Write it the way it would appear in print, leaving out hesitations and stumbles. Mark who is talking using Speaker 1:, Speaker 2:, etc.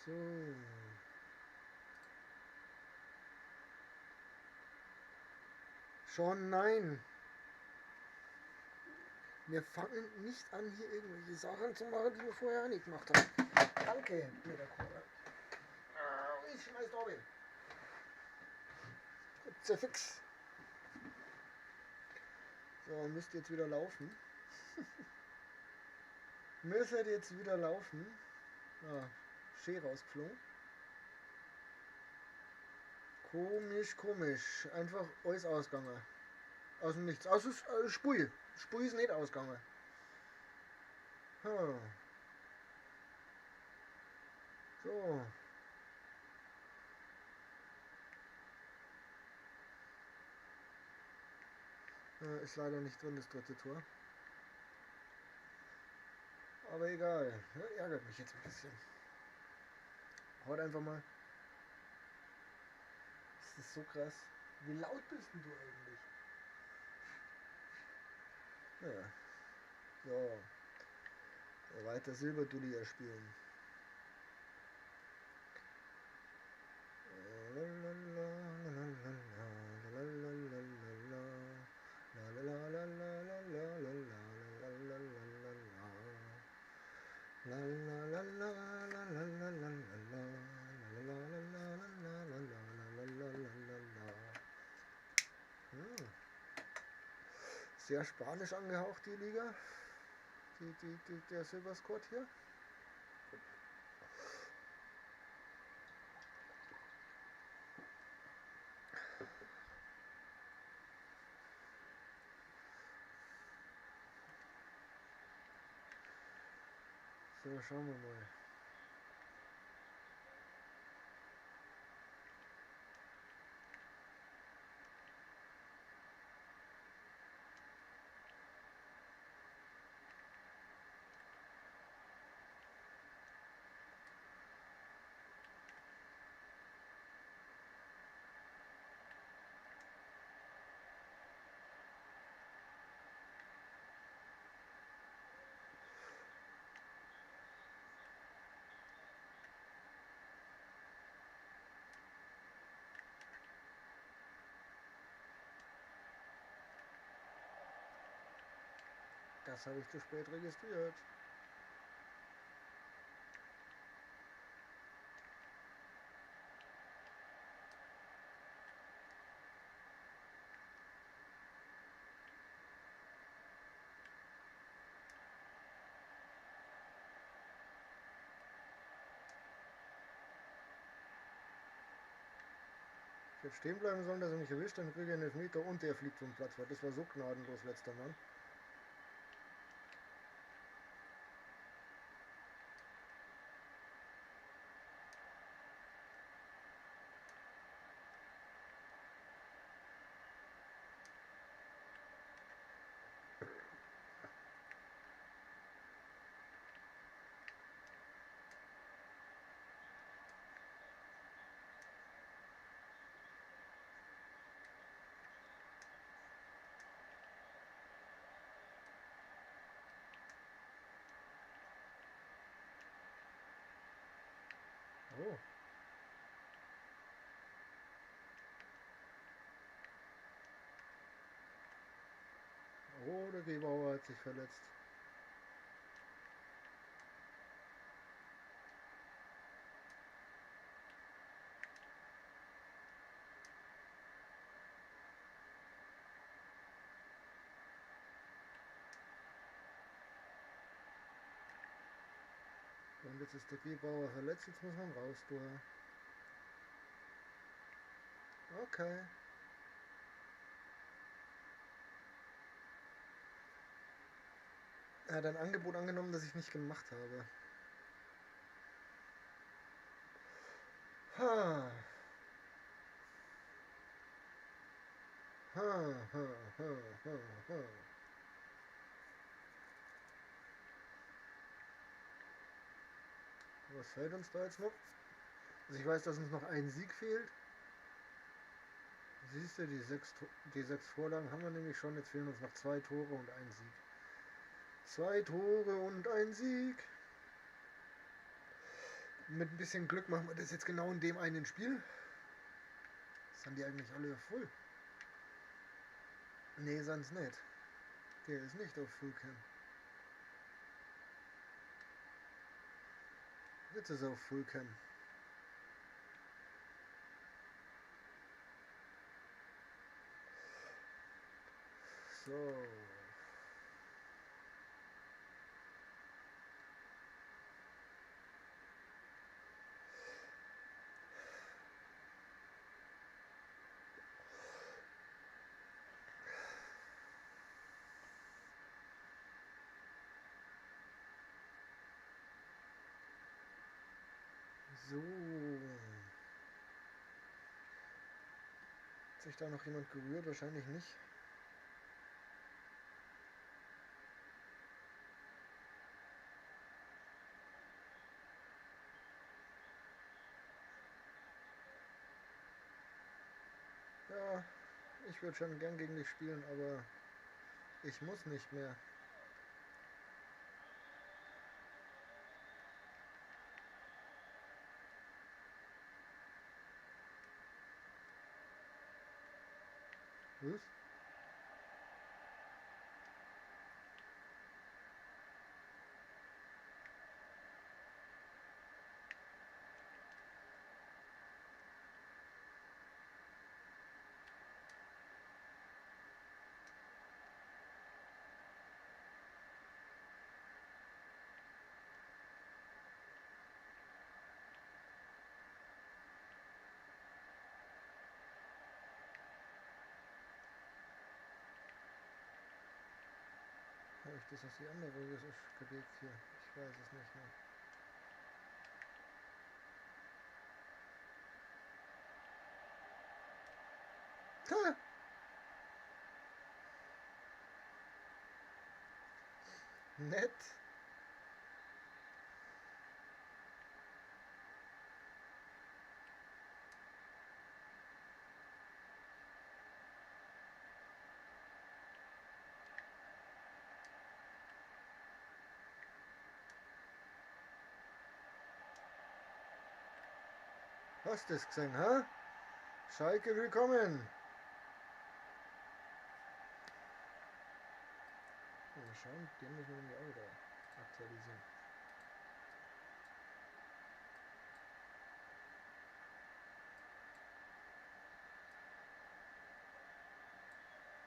Speaker 1: So. Schon nein. Wir fangen nicht an, hier irgendwelche Sachen zu machen, die wir vorher nicht gemacht haben. Danke, Peter Kohle. Ich schmeiß da hin. Zerfix. So, müsst jetzt wieder laufen. Müsstet jetzt wieder laufen. Ah, Schere rausgeflogen. Komisch, komisch. Einfach alles ausgegangen. Aus dem Nichts. Aus Spui. Spui ist nicht ausgegangen. Hm. So. Ist leider nicht drin, das dritte Tor. Aber egal. Ärgert mich jetzt ein bisschen. Haut einfach mal. Das ist so krass. Wie laut bist denn du eigentlich? Ja. So. Weiter Silberdulli erspielen. Sehr spanisch angehaucht, die Liga. Der Silbersquad hier. So, schauen wir mal. Das habe ich zu spät registriert. Ich hätte stehen bleiben sollen, dass er mich erwischt, dann kriege ich einen Elfmeter und der fliegt vom Platz. Das war so gnadenlos, letzter Mann. Oh. Oh, der Gebauer hat sich verletzt. Und jetzt ist der Gebauer verletzt, jetzt muss man raus, du. Okay. Er hat ein Angebot angenommen, das ich nicht gemacht habe. Ha. Ha, ha, ha, ha, ha. Was fehlt uns da jetzt noch? Also ich weiß, dass uns noch ein Sieg fehlt. Siehst du, die sechs Vorlagen haben wir nämlich schon. Jetzt fehlen uns noch 2 Tore und ein Sieg. 2 Tore und ein Sieg. Mit ein bisschen Glück machen wir das jetzt genau in dem einen Spiel. Sind die eigentlich alle auf Full? Nee, sind's nicht. Der ist nicht auf Fullcam. Jetzt ist er auf Fullcam. So. So. Hat sich da noch jemand gerührt? Wahrscheinlich nicht. Ja, ich würde schon gern gegen dich spielen, aber ich muss nicht mehr. Was? Habe ich das auf die andere gelegt hier? Ich weiß es nicht mehr. Ha! Nett. Hast du es gesehen, ha? Schalke, willkommen. Mal schauen, den müssen wir irgendwie auch wieder aktualisieren.